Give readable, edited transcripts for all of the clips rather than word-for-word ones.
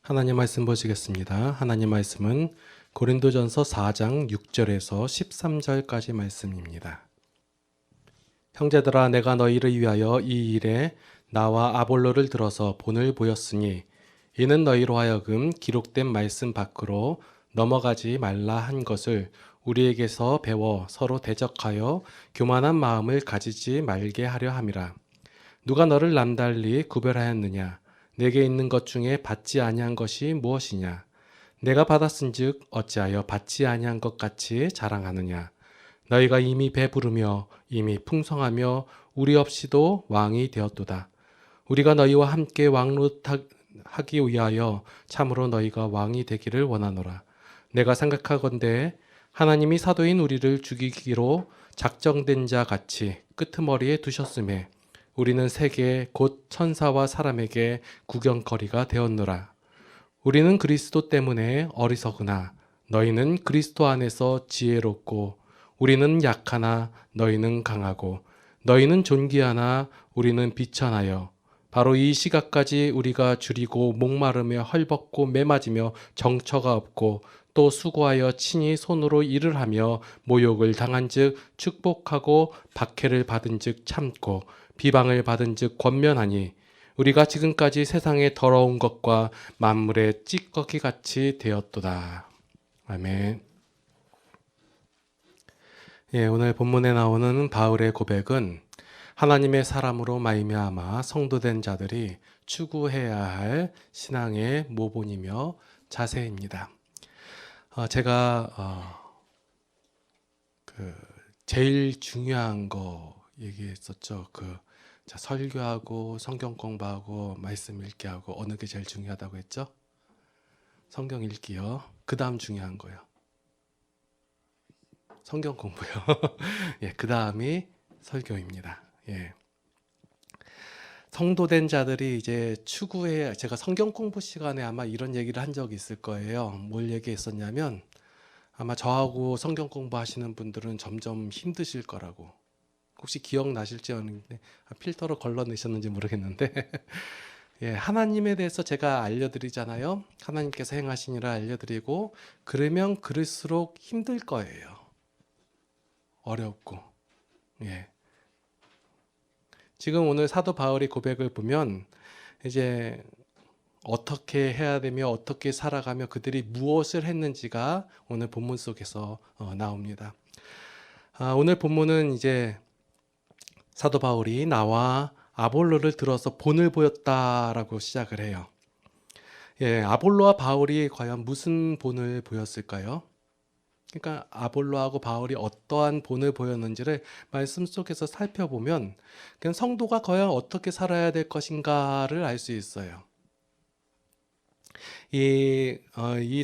하나님 말씀 보시겠습니다. 하나님 말씀은 고린도전서 4장 6절에서 13절까지 말씀입니다. 형제들아, 내가 너희를 위하여 이 일에 나와 아볼로를 들어서 본을 보였으니 이는 너희로 하여금 기록된 말씀 밖으로 넘어가지 말라 한 것을 우리에게서 배워 서로 대적하여 교만한 마음을 가지지 말게 하려 함이라. 누가 너를 남달리 구별하였느냐? 내게 있는 것 중에 받지 아니한 것이 무엇이냐? 내가 받았은즉 어찌하여 받지 아니한 것 같이 자랑하느냐? 너희가 이미 배부르며 이미 풍성하며 우리 없이도 왕이 되었도다. 우리가 너희와 함께 왕노릇하기 위하여 참으로 너희가 왕이 되기를 원하노라. 내가 생각하건대 하나님이 사도인 우리를 죽이기로 작정된 자 같이 끄트머리에 두셨음에 우리는 세계 곧 천사와 사람에게 구경거리가 되었노라. 우리는 그리스도 때문에 어리석으나 너희는 그리스도 안에서 지혜롭고 우리는 약하나 너희는 강하고 너희는 존귀하나 우리는 비천하여 바로 이 시각까지 우리가 줄이고 목마르며 헐벗고 매맞으며 정처가 없고 또 수고하여 친히 손으로 일을 하며 모욕을 당한즉 축복하고 박해를 받은즉 참고 비방을 받은즉 권면하니 우리가 지금까지 세상의 더러운 것과 만물의 찌꺼기 같이 되었도다. 아멘. 오늘 본문에 나오는 바울의 고백은 하나님의 사람으로 말미암아 성도된 자들이 추구해야 할 신앙의 모본이며 자세입니다. 제가 제일 중요한 거 얘기했었죠. 설교하고 성경 공부하고 말씀 읽기 하고 어느 게 제일 중요하다고 했죠? 성경 읽기요. 그 다음 중요한 거요. 성경 공부요. 그 다음이 설교입니다. 성도된 자들이 이제 추구해, 제가 성경 공부 시간에 아마 이런 얘기를 한 적이 있을 거예요. 뭘 얘기했었냐면 아마 저하고 성경 공부하시는 분들은 점점 힘드실 거라고. 혹시 기억나실지 모르겠는데 필터로 걸러내셨는지 모르겠는데 하나님에 대해서 제가 알려드리잖아요. 하나님께서 행하신 일을 알려드리고 그러면 그럴수록 힘들 거예요. 어렵고. 지금 오늘 사도 바울의 고백을 보면 이제 어떻게 해야 되며 어떻게 살아가며 그들이 무엇을 했는지가 오늘 본문 속에서 나옵니다. 오늘 본문은 이제 사도 바울이 나와 아볼로를 들어서 본을 보였다라고 시작을 해요. 아볼로와 바울이 과연 무슨 본을 보였을까요? 그러니까 아볼로하고 바울이 어떠한 본을 보였는지를 말씀 속에서 살펴보면 그냥 성도가 과연 어떻게 살아야 될 것인가를 알 수 있어요. 이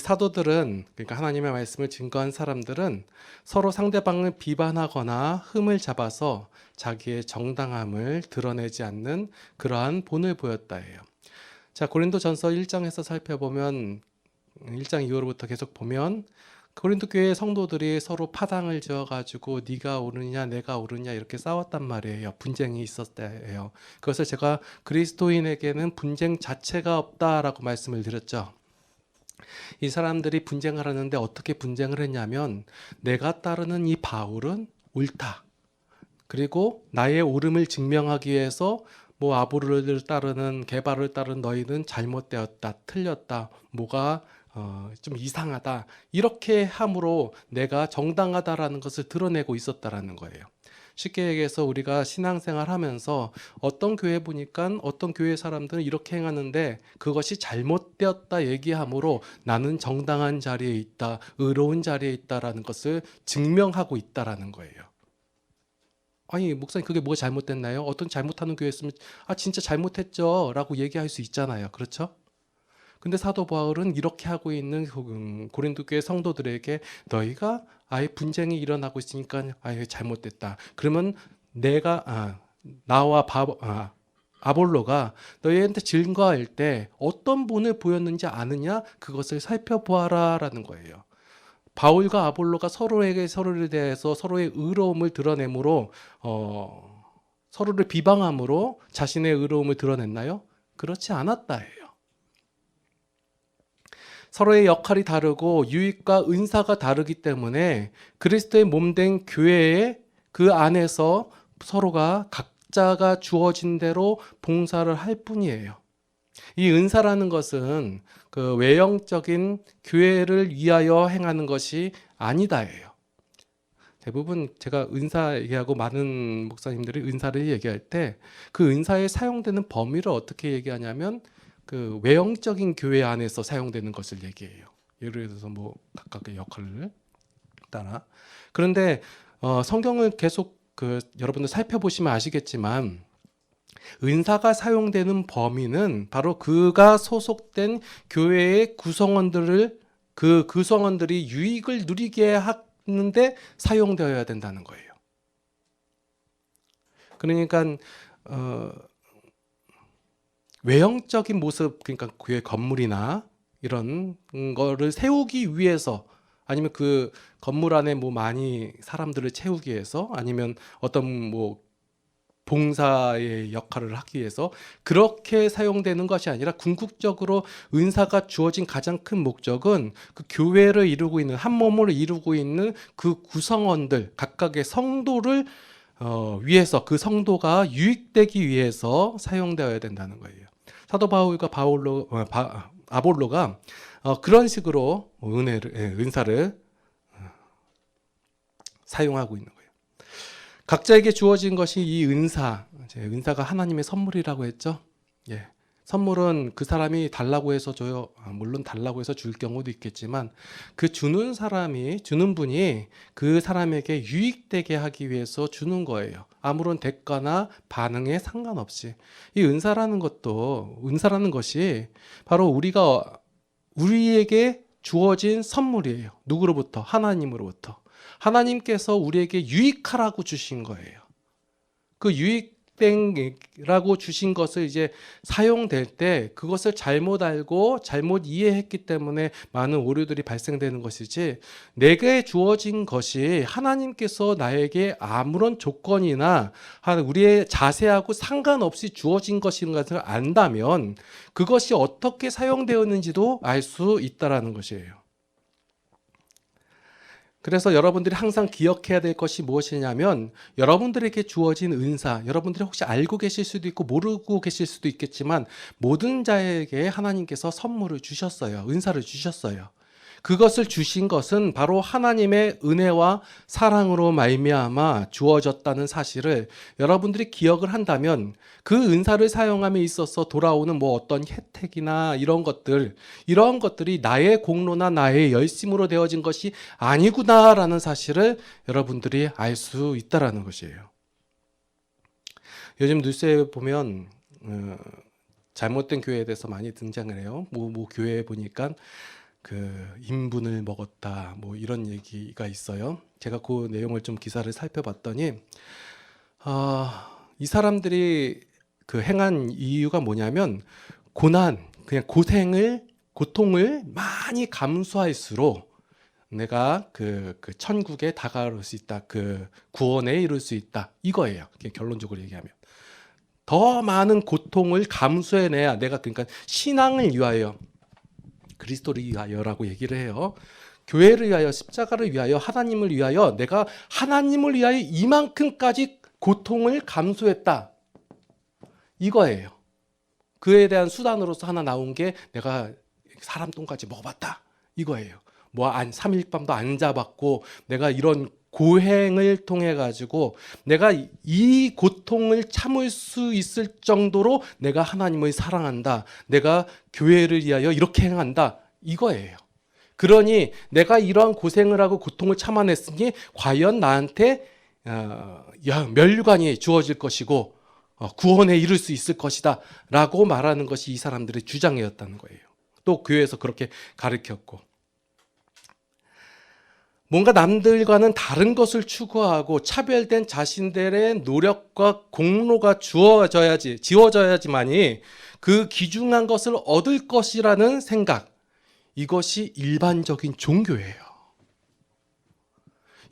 사도들은, 그러니까 하나님의 말씀을 증거한 사람들은 서로 상대방을 비판하거나 흠을 잡아서 자기의 정당함을 드러내지 않는 그러한 본을 보였다예요. 자, 고린도전서 1장에서 살펴보면 1장 이후로부터 계속 보면 고린도 교회 성도들이 서로 파당을 지어가지고 네가 옳으냐 내가 옳으냐 이렇게 싸웠단 말이에요. 분쟁이 있었대요. 그것을 제가 그리스도인에게는 분쟁 자체가 없다라고 말씀을 드렸죠. 이 사람들이 분쟁을 하는데 어떻게 분쟁을 했냐면 내가 따르는 이 바울은 옳다. 그리고 나의 옳음을 증명하기 위해서 아볼로를 따르는 게바를 따르는 너희는 잘못되었다, 틀렸다, 뭐가 좀 이상하다, 이렇게 함으로 내가 정당하다라는 것을 드러내고 있었다라는 거예요. 쉽게 얘기해서 우리가 신앙생활 하면서 어떤 교회 보니까 어떤 교회 사람들은 이렇게 행하는데 그것이 잘못되었다 얘기함으로 나는 정당한 자리에 있다, 의로운 자리에 있다라는 것을 증명하고 있다라는 거예요. 아니 목사님 그게 뭐가 잘못됐나요? 어떤 잘못하는 교회 있으면 진짜 잘못했죠 라고 얘기할 수 있잖아요. 그렇죠? 근데 사도 바울은 이렇게 하고 있는 고린도 교회 성도들에게 너희가 아예 분쟁이 일어나고 있으니까 아예 잘못됐다. 그러면 나와 아볼로가 너희한테 증거할 때 어떤 본을 보였는지 아느냐? 그것을 살펴보아라 라는 거예요. 바울과 아볼로가 서로에게 서로를 대해서 서로의 의로움을 드러내므로 서로를 비방함으로 자신의 의로움을 드러냈나요? 그렇지 않았다예요. 서로의 역할이 다르고 유익과 은사가 다르기 때문에 그리스도의 몸된 교회의 그 안에서 서로가 각자가 주어진 대로 봉사를 할 뿐이에요. 이 은사라는 것은 그 외형적인 교회를 위하여 행하는 것이 아니다예요. 대부분 제가 은사 얘기하고 많은 목사님들이 은사를 얘기할 때 그 은사에 사용되는 범위를 어떻게 얘기하냐면 그 외형적인 교회 안에서 사용되는 것을 얘기해요. 예를 들어서 뭐 각각의 역할을 따라. 그런데 성경을 계속 여러분들 살펴보시면 아시겠지만 은사가 사용되는 범위는 바로 그가 소속된 교회의 그 구성원들이 유익을 누리게 하는데 사용되어야 된다는 거예요. 그러니까 외형적인 모습, 그러니까 교회 건물이나 이런 거를 세우기 위해서, 아니면 그 건물 안에 뭐 많이 사람들을 채우기 위해서, 아니면 어떤 뭐 봉사의 역할을 하기 위해서 그렇게 사용되는 것이 아니라 궁극적으로 은사가 주어진 가장 큰 목적은 그 교회를 이루고 있는, 한 몸을 이루고 있는 그 구성원들, 각각의 성도를 위해서, 그 성도가 유익되기 위해서 사용되어야 된다는 거예요. 사도 바울과 아볼로가 그런 식으로 은사를 사용하고 있는 거예요. 각자에게 주어진 것이 이 은사가 하나님의 선물이라고 했죠. 예. 선물은 그 사람이 달라고 해서 줘요. 물론 달라고 해서 줄 경우도 있겠지만 그 주는 분이 그 사람에게 유익되게 하기 위해서 주는 거예요. 아무런 대가나 반응에 상관없이. 이 은사라는 것이 바로 우리에게 주어진 선물이에요. 누구로부터? 하나님으로부터. 하나님께서 우리에게 유익하라고 주신 거예요. 그 유익된라고 주신 것을 이제 사용될 때 그것을 잘못 알고 잘못 이해했기 때문에 많은 오류들이 발생되는 것이지, 내게 주어진 것이 하나님께서 나에게 아무런 조건이나 우리의 자세하고 상관없이 주어진 것인 것을 안다면 그것이 어떻게 사용되었는지도 알 수 있다라는 것이에요. 그래서 여러분들이 항상 기억해야 될 것이 무엇이냐면, 여러분들에게 주어진 은사, 여러분들이 혹시 알고 계실 수도 있고 모르고 계실 수도 있겠지만 모든 자에게 하나님께서 선물을 주셨어요. 은사를 주셨어요. 그것을 주신 것은 바로 하나님의 은혜와 사랑으로 말미암아 주어졌다는 사실을 여러분들이 기억을 한다면, 그 은사를 사용함에 있어서 돌아오는 뭐 어떤 혜택이나 이런 것들이 나의 공로나 나의 열심으로 되어진 것이 아니구나라는 사실을 여러분들이 알 수 있다라는 것이에요. 요즘 뉴스에 보면 잘못된 교회에 대해서 많이 등장을 해요. 뭐 교회에 보니까 인분을 먹었다, 뭐 이런 얘기가 있어요. 제가 그 내용을 좀 기사를 살펴봤더니 이 사람들이 행한 이유가 뭐냐면, 그냥 고통을 많이 감수할수록 내가 천국에 다가갈 수 있다, 구원에 이룰 수 있다, 이거예요. 결론적으로 얘기하면 더 많은 고통을 감수해내야 내가, 그러니까 신앙을 위하여, 그리스도를 위하여라고 얘기를 해요. 교회를 위하여, 십자가를 위하여, 하나님을 위하여, 내가 하나님을 위하여 이만큼까지 고통을 감수했다, 이거예요. 그에 대한 수단으로서 하나 나온 게 내가 사람 똥까지 먹어봤다, 이거예요. 3일 밤도 안 잡았고 내가 이런 고행을 통해 가지고 내가 이 고통을 참을 수 있을 정도로 내가 하나님을 사랑한다, 내가 교회를 위하여 이렇게 행한다, 이거예요. 그러니 내가 이러한 고생을 하고 고통을 참아냈으니 과연 나한테 멸류관이 주어질 것이고 구원에 이를 수 있을 것이다 라고 말하는 것이 이 사람들의 주장이었다는 거예요. 또 교회에서 그렇게 가르쳤고, 뭔가 남들과는 다른 것을 추구하고 차별된 자신들의 노력과 공로가 지워져야지만이 그 귀중한 것을 얻을 것이라는 생각, 이것이 일반적인 종교예요.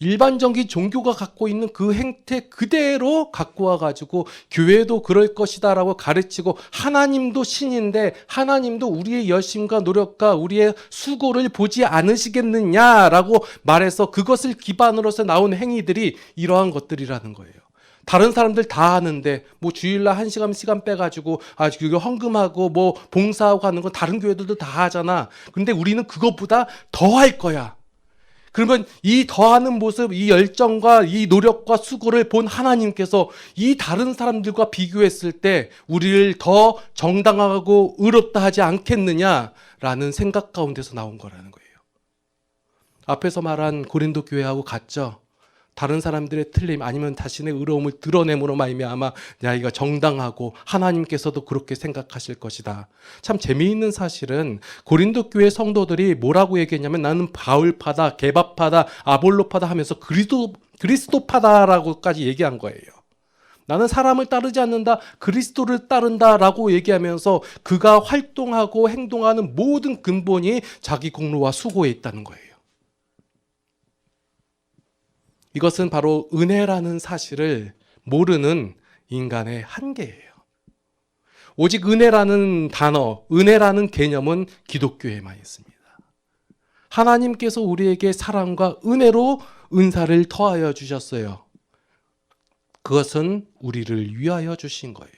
일반적인 종교가 갖고 있는 그 행태 그대로 갖고 와가지고 교회도 그럴 것이다 라고 가르치고, 하나님도 신인데 하나님도 우리의 열심과 노력과 우리의 수고를 보지 않으시겠느냐라고 말해서 그것을 기반으로서 나온 행위들이 이러한 것들이라는 거예요. 다른 사람들 다 하는데 뭐 주일날 1시간 시간 빼가지고 그거 헌금하고 뭐 봉사하고 하는 건 다른 교회들도 다 하잖아. 근데 우리는 그것보다 더 할 거야. 그러면 이 더하는 모습, 이 열정과 이 노력과 수고를 본 하나님께서 이 다른 사람들과 비교했을 때 우리를 더 정당하고 의롭다 하지 않겠느냐라는 생각 가운데서 나온 거라는 거예요. 앞에서 말한 고린도 교회하고 같죠. 다른 사람들의 틀림 아니면 자신의 의로움을 드러냄으로 말미암아 자기가 정당하고 하나님께서도 그렇게 생각하실 것이다. 참 재미있는 사실은 고린도 교회 성도들이 뭐라고 얘기했냐면 나는 바울파다, 게바파다, 아볼로파다 하면서 그리스도파다라고까지 얘기한 거예요. 나는 사람을 따르지 않는다, 그리스도를 따른다라고 얘기하면서 그가 활동하고 행동하는 모든 근본이 자기 공로와 수고에 있다는 거예요. 이것은 바로 은혜라는 사실을 모르는 인간의 한계예요. 오직 은혜라는 단어, 은혜라는 개념은 기독교에만 있습니다. 하나님께서 우리에게 사랑과 은혜로 은사를 더하여 주셨어요. 그것은 우리를 위하여 주신 거예요.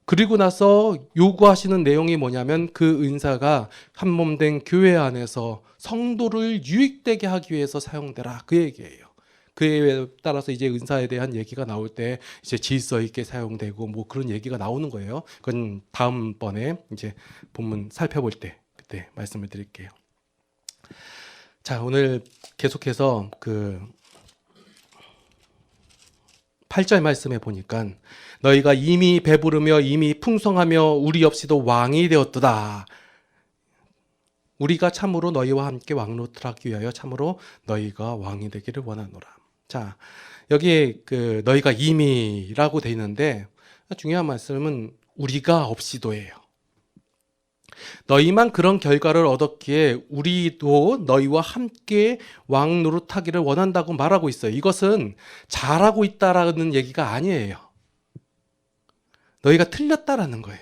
그리고 나서 요구하시는 내용이 뭐냐면 그 은사가 한 몸 된 교회 안에서 성도를 유익되게 하기 위해서 사용되라, 그 얘기예요. 그에 따라서 이제 은사에 대한 얘기가 나올 때 이제 질서 있게 사용되고 뭐 그런 얘기가 나오는 거예요. 그건 다음번에 이제 본문 살펴볼 때 그때 말씀을 드릴게요. 자, 오늘 계속해서 그 8절 말씀에 보니까 너희가 이미 배부르며 이미 풍성하며 우리 없이도 왕이 되었도다. 우리가 참으로 너희와 함께 왕노릇하기 위하여 참으로 너희가 왕이 되기를 원하노라. 자, 여기 그 너희가 이미라고 돼 있는데 중요한 말씀은 우리가 없이도예요. 너희만 그런 결과를 얻었기에 우리도 너희와 함께 왕 노릇하기를 원한다고 말하고 있어요. 이것은 잘하고 있다라는 얘기가 아니에요. 너희가 틀렸다라는 거예요.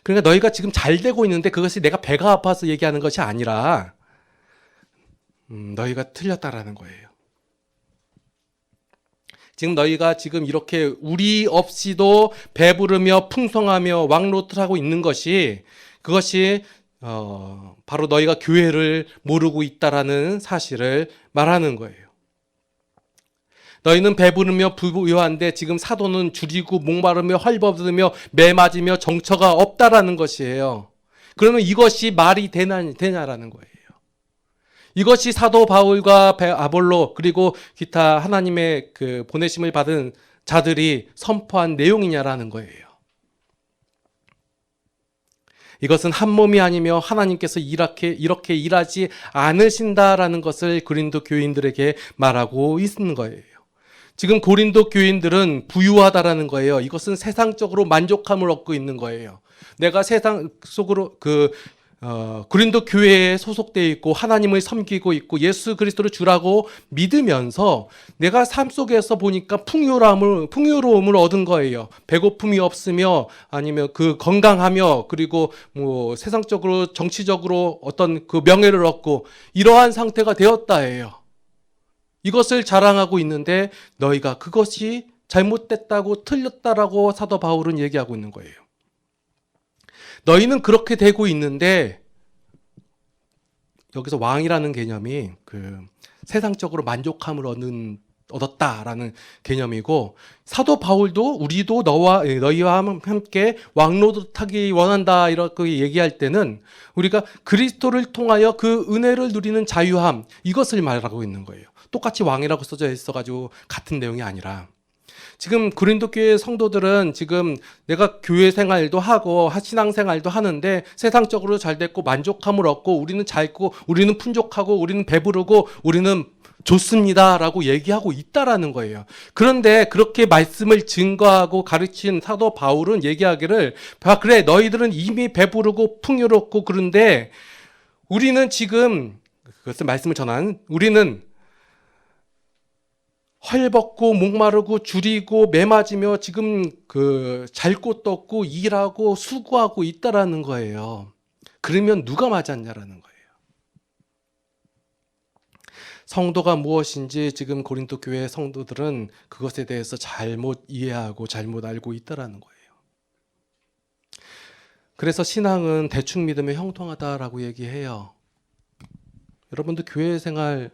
그러니까 너희가 지금 잘 되고 있는데 그것이 내가 배가 아파서 얘기하는 것이 아니라 너희가 틀렸다라는 거예요. 지금 너희가 지금 이렇게 우리 없이도 배부르며 풍성하며 왕노릇하고 있는 것이 그것이 바로 너희가 교회를 모르고 있다라는 사실을 말하는 거예요. 너희는 배부르며 부유한데 지금 사도는 줄이고 목마르며 헐벗으며 매맞으며 정처가 없다라는 것이에요. 그러면 이것이 말이 되냐라는 거예요. 이것이 사도 바울과 아볼로 그리고 기타 하나님의 그 보내심을 받은 자들이 선포한 내용이냐라는 거예요. 이것은 한 몸이 아니며 하나님께서 이렇게 일하지 않으신다라는 것을 고린도 교인들에게 말하고 있는 거예요. 지금 고린도 교인들은 부유하다라는 거예요. 이것은 세상적으로 만족함을 얻고 있는 거예요. 내가 세상 속으로 고린도 교회에 소속되어 있고 하나님을 섬기고 있고 예수 그리스도를 주라고 믿으면서 내가 삶 속에서 보니까 풍요로움을 얻은 거예요. 배고픔이 없으며 아니면 그 건강하며 그리고 뭐 세상적으로 정치적으로 어떤 그 명예를 얻고 이러한 상태가 되었다예요. 이것을 자랑하고 있는데 너희가 그것이 잘못됐다고 틀렸다라고 사도 바울은 얘기하고 있는 거예요. 너희는 그렇게 되고 있는데 여기서 왕이라는 개념이 그 세상적으로 만족함을 얻었다라는 개념이고 사도 바울도 우리도 너희와 함께 왕노릇하기 원한다 이렇게 얘기할 때는 우리가 그리스도를 통하여 그 은혜를 누리는 자유함 이것을 말하고 있는 거예요. 똑같이 왕이라고 써져 있어가지고 같은 내용이 아니라 지금 고린도 교회 성도들은 지금 내가 교회 생활도 하고 신앙 생활도 하는데 세상적으로 잘 됐고 만족함을 얻고 우리는 잘고 우리는 풍족하고 우리는 배부르고 우리는 좋습니다라고 얘기하고 있다라는 거예요. 그런데 그렇게 말씀을 증거하고 가르친 사도 바울은 얘기하기를 그래 너희들은 이미 배부르고 풍요롭고 그런데 우리는 지금 그것을 말씀을 전한 우리는 헐벗고 목마르고 줄이고 매맞으며 지금 잘 곳도 없고 일하고 수고하고 있다라는 거예요. 그러면 누가 맞았냐라는 거예요. 성도가 무엇인지 지금 고린도 교회 성도들은 그것에 대해서 잘못 이해하고 잘못 알고 있다라는 거예요. 그래서 신앙은 대충 믿으면 형통하다라고 얘기해요. 여러분도 교회 생활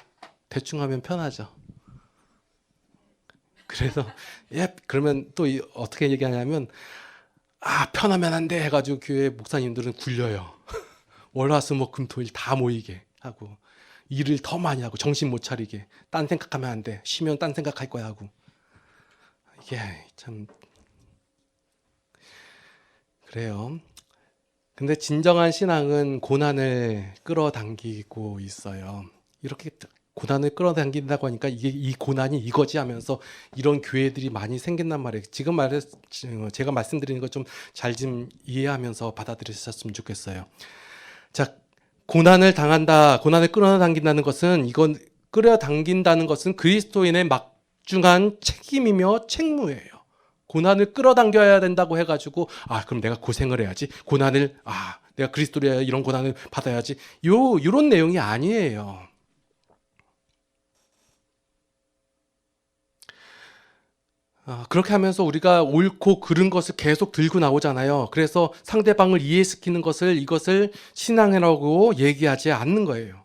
대충 하면 편하죠. 그래서 그러면 또 어떻게 얘기하냐면 편하면 안 돼 해가지고 교회 목사님들은 굴려요. 월화수목금토일 다 모이게 하고 일을 더 많이 하고 정신 못 차리게 딴 생각하면 안 돼. 쉬면 딴 생각할 거야 하고. 이게 참 그래요. 근데 진정한 신앙은 고난을 끌어당기고 있어요. 이렇게 고난을 끌어당긴다고 하니까 이 고난이 이거지 하면서 이런 교회들이 많이 생긴단 말이에요. 제가 말씀드리는 거 좀 잘 좀 이해하면서 받아들이셨으면 좋겠어요. 자, 고난을 끌어당긴다는 것은 끌어당긴다는 것은 그리스도인의 막중한 책임이며 책무예요. 고난을 끌어당겨야 된다고 해가지고 그럼 내가 고생을 해야지. 내가 그리스도로야 이런 고난을 받아야지. 이런 내용이 아니에요. 그렇게 하면서 우리가 옳고 그른 것을 계속 들고 나오잖아요. 그래서 상대방을 이해시키는 이것을 신앙이라고 얘기하지 않는 거예요.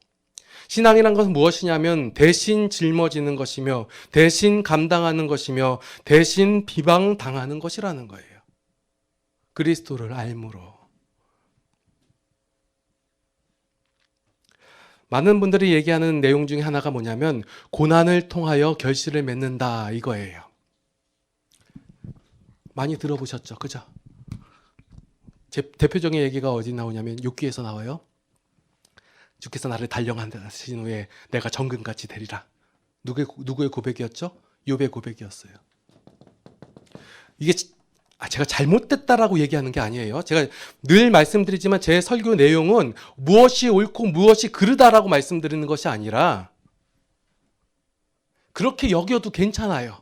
신앙이란 것은 무엇이냐면 대신 짊어지는 것이며 대신 감당하는 것이며 대신 비방당하는 것이라는 거예요. 그리스도를 알므로. 많은 분들이 얘기하는 내용 중에 하나가 뭐냐면 고난을 통하여 결실을 맺는다 이거예요. 많이 들어보셨죠? 그죠? 대표적인 얘기가 어디 나오냐면 욥기에서 나와요. 주께서 나를 단련하신 후에 내가 정금같이 되리라. 누구의 고백이었죠? 욥의 고백이었어요. 이게 제가 잘못됐다라고 얘기하는 게 아니에요. 제가 늘 말씀드리지만 제 설교 내용은 무엇이 옳고 무엇이 그르다라고 말씀드리는 것이 아니라 그렇게 여겨도 괜찮아요.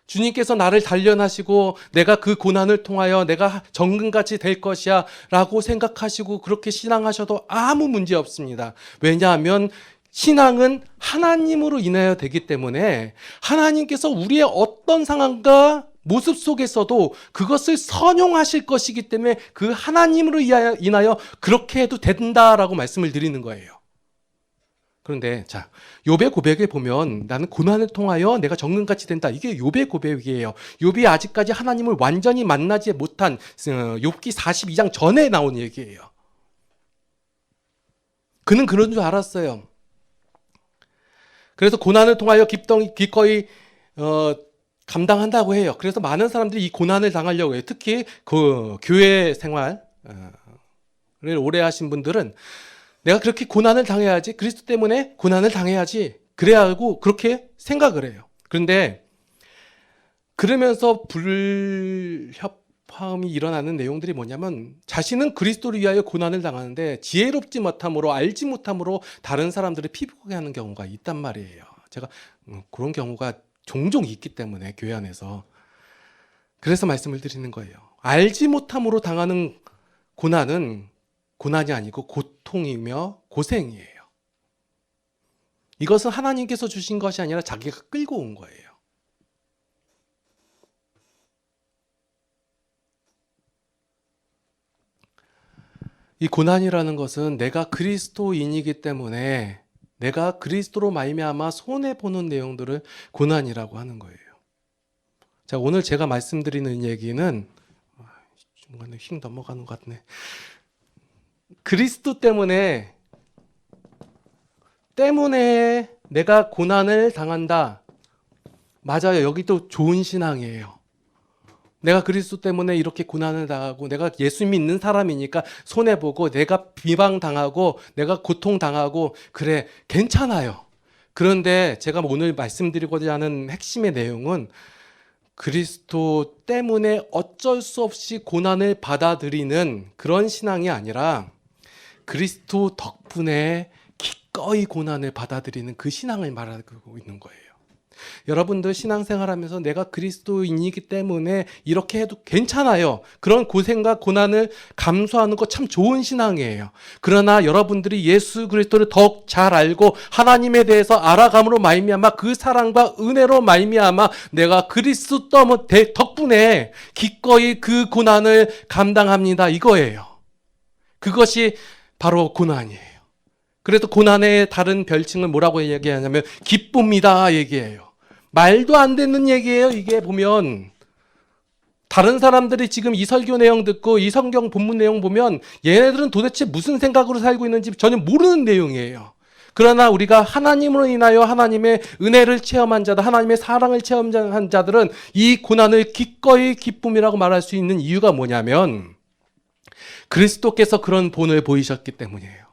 주님께서 나를 단련하시고 내가 그 고난을 통하여 내가 정금같이 될 것이야 라고 생각하시고 그렇게 신앙하셔도 아무 문제 없습니다. 왜냐하면 신앙은 하나님으로 인하여 되기 때문에 하나님께서 우리의 어떤 상황과 모습 속에서도 그것을 선용하실 것이기 때문에 그 하나님으로 인하여 그렇게 해도 된다라고 말씀을 드리는 거예요. 그런데 욥의 고백에 보면 나는 고난을 통하여 내가 정금같이 된다. 이게 욥의 고백이에요. 욥이 아직까지 하나님을 완전히 만나지 못한 욥기 42장 전에 나온 얘기예요. 그는 그런 줄 알았어요. 그래서 고난을 통하여 기꺼이 감당한다고 해요. 그래서 많은 사람들이 이 고난을 당하려고 해요. 특히 그 교회 생활을 오래 하신 분들은 내가 그렇게 고난을 당해야지, 그리스도 때문에 고난을 당해야지, 그래야 하고 그렇게 생각을 해요. 그런데 그러면서 불협화음이 일어나는 내용들이 뭐냐면 자신은 그리스도를 위하여 고난을 당하는데 지혜롭지 못함으로 알지 못함으로 다른 사람들을 피부하게 하는 경우가 있단 말이에요. 제가 그런 경우가 종종 있기 때문에 교회 안에서 그래서 말씀을 드리는 거예요. 알지 못함으로 당하는 고난은 고난이 아니고 고통이며 고생이에요. 이것은 하나님께서 주신 것이 아니라 자기가 끌고 온 거예요. 이 고난이라는 것은 내가 그리스도인이기 때문에 내가 그리스도로 말미암아 손해보는 내용들을 고난이라고 하는 거예요. 자, 오늘 제가 말씀드리는 얘기는 중간에 휙 넘어가는 것 같네. 그리스도 때문에 내가 고난을 당한다. 맞아요. 여기도 좋은 신앙이에요. 내가 그리스도 때문에 이렇게 고난을 당하고 내가 예수 믿는 사람이니까 손해보고 내가 비방당하고 내가 고통당하고 그래 괜찮아요. 그런데 제가 오늘 말씀드리고자 하는 핵심의 내용은 그리스도 때문에 어쩔 수 없이 고난을 받아들이는 그런 신앙이 아니라 그리스도 덕분에 기꺼이 고난을 받아들이는 그 신앙을 말하고 있는 거예요. 여러분들 신앙생활하면서 내가 그리스도인이기 때문에 이렇게 해도 괜찮아요. 그런 고생과 고난을 감수하는 거 참 좋은 신앙이에요. 그러나 여러분들이 예수 그리스도를 더욱 잘 알고 하나님에 대해서 알아감으로 말미암아 그 사랑과 은혜로 말미암아 내가 그리스도 덕분에 기꺼이 그 고난을 감당합니다. 이거예요. 그것이 바로 고난이에요. 그래서 고난의 다른 별칭을 뭐라고 얘기하냐면 기쁨이다 얘기해요. 말도 안 되는 얘기예요. 이게 보면 다른 사람들이 지금 이 설교 내용 듣고 이 성경 본문 내용 보면 얘네들은 도대체 무슨 생각으로 살고 있는지 전혀 모르는 내용이에요. 그러나 우리가 하나님으로 인하여 하나님의 은혜를 체험한 자들, 하나님의 사랑을 체험한 자들은 이 고난을 기꺼이 기쁨이라고 말할 수 있는 이유가 뭐냐면 그리스도께서 그런 본을 보이셨기 때문이에요.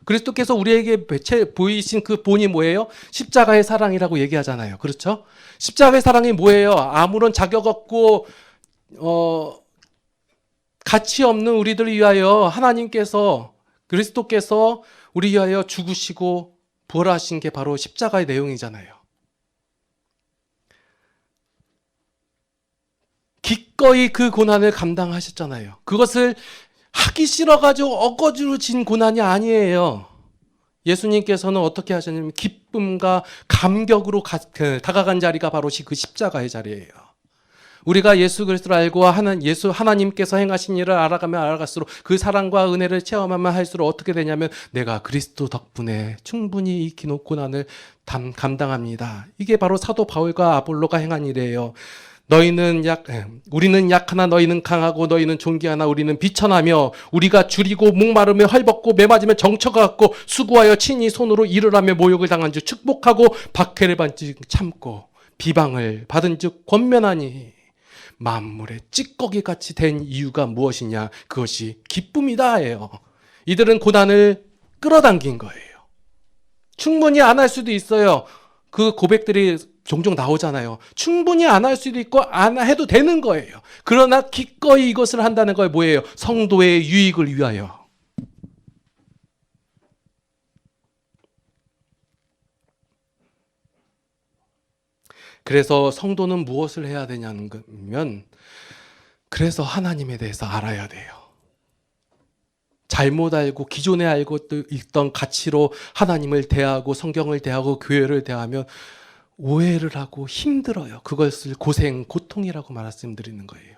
그리스도께서 우리에게 보이신 그 본이 뭐예요? 십자가의 사랑이라고 얘기하잖아요. 그렇죠? 십자가의 사랑이 뭐예요? 아무런 자격 없고 가치 없는 우리들을 위하여 하나님께서 그리스도께서 우리 위하여 죽으시고 부활하신 게 바로 십자가의 내용이잖아요. 기꺼이 그 고난을 감당하셨잖아요. 그것을 하기 싫어가지고 억지로 진 고난이 아니에요. 예수님께서는 어떻게 하셨냐면 기쁨과 감격으로 다가간 자리가 바로 그 십자가의 자리예요. 우리가 예수 그리스도를 알고 하나님께서 행하신 일을 알아가면 알아갈수록 그 사랑과 은혜를 체험하면 할수록 어떻게 되냐면 내가 그리스도 덕분에 충분히 이 긴 고난을 감당합니다. 이게 바로 사도 바울과 아볼로가 행한 일이에요. 우리는 약하나 너희는 강하고 너희는 존귀하나 우리는 비천하며 우리가 줄이고 목마르며 헐벗고 매맞으며 정처가 같고 수고하여 친히 손으로 일을 하며 모욕을 당한 즉 축복하고 박해를 받은 즉 참고 비방을 받은 즉 권면하니 만물의 찌꺼기같이 된 이유가 무엇이냐? 그것이 기쁨이다예요. 이들은 고난을 끌어당긴 거예요. 충분히 안 할 수도 있어요. 그 고백들이 종종 나오잖아요. 충분히 안 할 수도 있고 안 해도 되는 거예요. 그러나 기꺼이 이것을 한다는 거 뭐예요? 성도의 유익을 위하여. 그래서 성도는 무엇을 해야 되냐면 그래서 하나님에 대해서 알아야 돼요. 잘못 알고 기존에 알고 있던 가치로 하나님을 대하고 성경을 대하고 교회를 대하면 오해를 하고 힘들어요. 그것을 고통이라고 말씀드리는 거예요.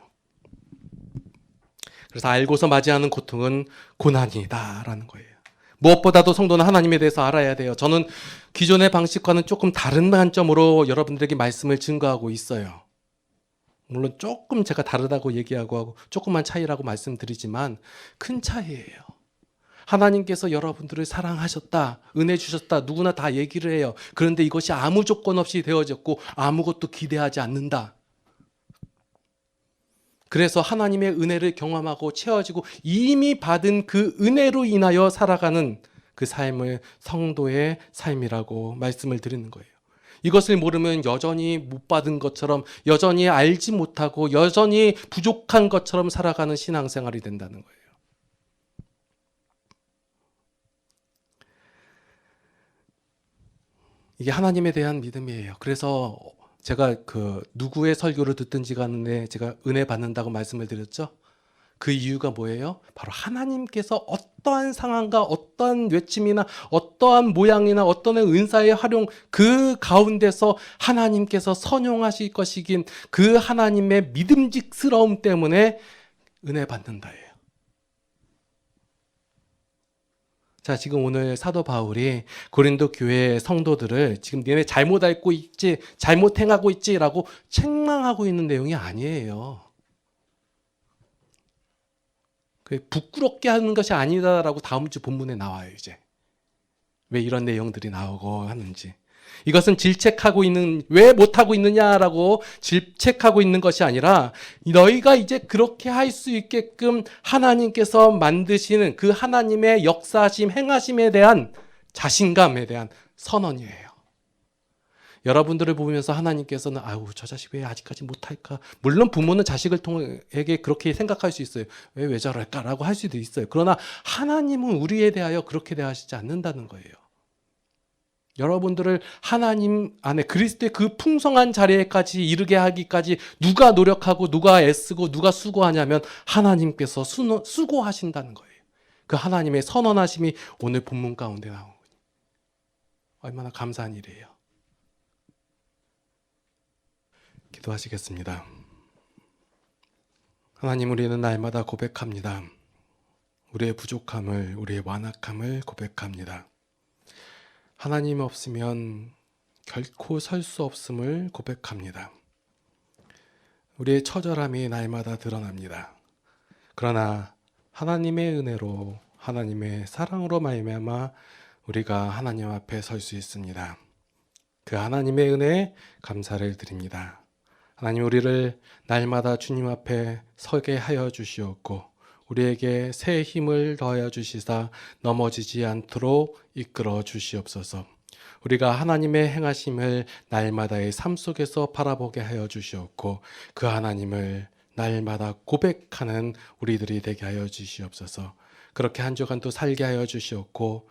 그래서 알고서 맞이하는 고통은 고난이다라는 거예요. 무엇보다도 성도는 하나님에 대해서 알아야 돼요. 저는 기존의 방식과는 조금 다른 관점으로 여러분들에게 말씀을 증거하고 있어요. 물론 조금 제가 다르다고 얘기하고 하고 조그만 차이라고 말씀드리지만 큰 차이예요. 하나님께서 여러분들을 사랑하셨다, 은혜 주셨다, 누구나 다 얘기를 해요. 그런데 이것이 아무 조건 없이 되어졌고 아무것도 기대하지 않는다. 그래서 하나님의 은혜를 경험하고 채워지고 이미 받은 그 은혜로 인하여 살아가는 그 삶을 성도의 삶이라고 말씀을 드리는 거예요. 이것을 모르면 여전히 못 받은 것처럼, 여전히 알지 못하고 여전히 부족한 것처럼 살아가는 신앙생활이 된다는 거예요. 이게 하나님에 대한 믿음이에요. 그래서 제가 누구의 설교를 듣든지 간에 제가 은혜 받는다고 말씀을 드렸죠. 그 이유가 뭐예요? 바로 하나님께서 어떠한 상황과 어떠한 외침이나 어떠한 모양이나 어떤 은사의 활용 그 가운데서 하나님께서 선용하실 것이긴 그 하나님의 믿음직스러움 때문에 은혜 받는다예요. 자, 지금 오늘 사도 바울이 고린도 교회 성도들을 지금 니네 잘못 알고 있지, 잘못 행하고 있지라고 책망하고 있는 내용이 아니에요. 부끄럽게 하는 것이 아니다라고 다음 주 본문에 나와요, 이제. 왜 이런 내용들이 나오고 하는지. 이것은 왜 못하고 있느냐라고 질책하고 있는 것이 아니라 너희가 이제 그렇게 할 수 있게끔 하나님께서 만드시는 그 하나님의 역사하심, 행하심에 대한 자신감에 대한 선언이에요. 여러분들을 보면서 하나님께서는 저 자식 왜 아직까지 못할까? 물론 부모는 자식을 통해 그렇게 생각할 수 있어요. 왜 저럴까라고 할 수도 있어요. 그러나 하나님은 우리에 대하여 그렇게 대하시지 않는다는 거예요. 여러분들을 하나님 안에 그리스도의 그 풍성한 자리에까지 이르게 하기까지 누가 노력하고 누가 애쓰고 누가 수고하냐면 하나님께서 수고하신다는 거예요. 그 하나님의 선언하심이 오늘 본문 가운데 나오고 얼마나 감사한 일이에요. 기도하시겠습니다. 하나님, 우리는 날마다 고백합니다. 우리의 부족함을, 우리의 완악함을 고백합니다. 하나님 없으면 결코 설 수 없음을 고백합니다. 우리의 처절함이 날마다 드러납니다. 그러나 하나님의 은혜로, 하나님의 사랑으로 말미암아 우리가 하나님 앞에 설 수 있습니다. 그 하나님의 은혜에 감사를 드립니다. 하나님, 우리를 날마다 주님 앞에 서게 하여 주시옵고 우리에게 새 힘을 더하여 주시사 넘어지지 않도록 이끌어 주시옵소서. 우리가 하나님의 행하심을 날마다의 삶 속에서 바라보게 하여 주시옵고 그 하나님을 날마다 고백하는 우리들이 되게 하여 주시옵소서. 그렇게 한 주간도 살게 하여 주시옵고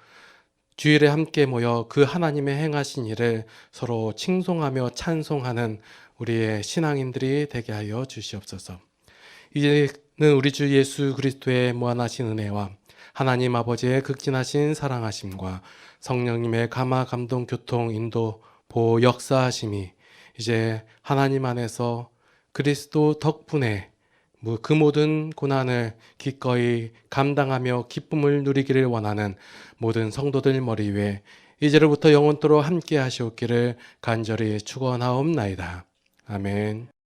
주일에 함께 모여 그 하나님의 행하신 일을 서로 칭송하며 찬송하는 우리의 신앙인들이 되게 하여 주시옵소서. 이제는 우리 주 예수 그리스도의 무한하신 은혜와 하나님 아버지의 극진하신 사랑하심과 성령님의 감화 감동 교통 인도 보호 역사하심이 이제 하나님 안에서 그리스도 덕분에 그 모든 고난을 기꺼이 감당하며 기쁨을 누리기를 원하는 모든 성도들 머리 위에 이제로부터 영원토록 함께 하시옵기를 간절히 축원하옵나이다. 아멘.